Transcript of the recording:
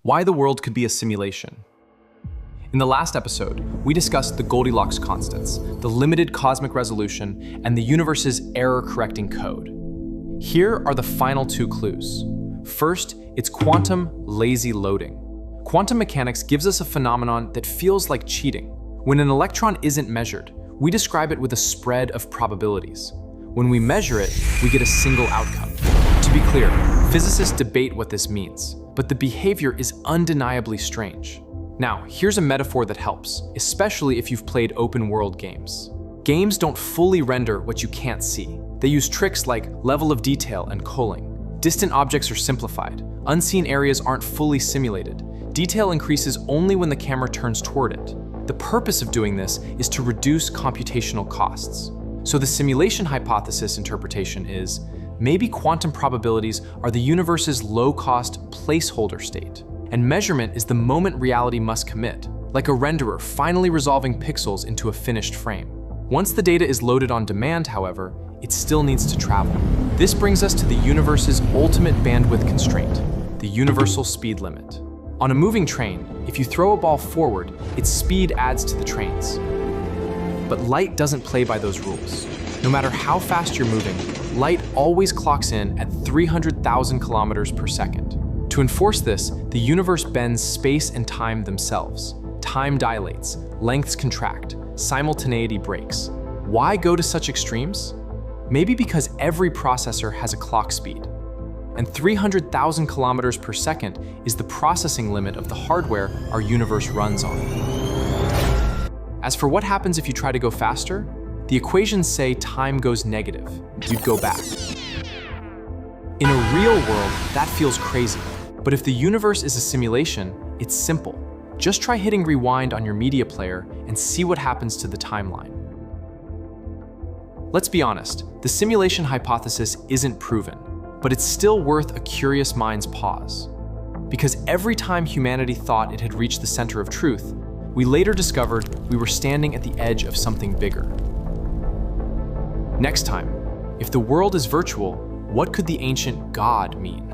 Why the world could be a simulation. In the last episode, we discussed the Goldilocks constants, the limited cosmic resolution, and the universe's error-correcting code. Here are the final two clues. First, it's quantum lazy loading. Quantum mechanics gives us a phenomenon that feels like cheating. When an electron isn't measured, we describe it with a spread of probabilities. When we measure it, we get a single outcome. To be clear, physicists debate what this means, but the behavior is undeniably strange. Now, here's a metaphor that helps, especially if you've played open-world games. Games don't fully render what you can't see. They use tricks like level of detail and culling. Distant objects are simplified. Unseen areas aren't fully simulated. Detail increases only when the camera turns toward it. The purpose of doing this is to reduce computational costs. So the simulation hypothesis interpretation is, maybe quantum probabilities are the universe's low-cost placeholder state, and measurement is the moment reality must commit, like a renderer finally resolving pixels into a finished frame. Once the data is loaded on demand, however, it still needs to travel. This brings us to the universe's ultimate bandwidth constraint, the universal speed limit. On a moving train, if you throw a ball forward, its speed adds to the train's. But light doesn't play by those rules. No matter how fast you're moving, light always clocks in at 300,000 kilometers per second. To enforce this, the universe bends space and time themselves. Time dilates, lengths contract, simultaneity breaks. Why go to such extremes? Maybe because every processor has a clock speed, and 300,000 kilometers per second is the processing limit of the hardware our universe runs on. As for what happens if you try to go faster, the equations say time goes negative. You'd go back. In a real world, that feels crazy. But if the universe is a simulation, it's simple. Just try hitting rewind on your media player and see what happens to the timeline. Let's be honest, the simulation hypothesis isn't proven, but it's still worth a curious mind's pause. Because every time humanity thought it had reached the center of truth, we later discovered we were standing at the edge of something bigger. Next time, if the world is virtual, what could the ancient God mean?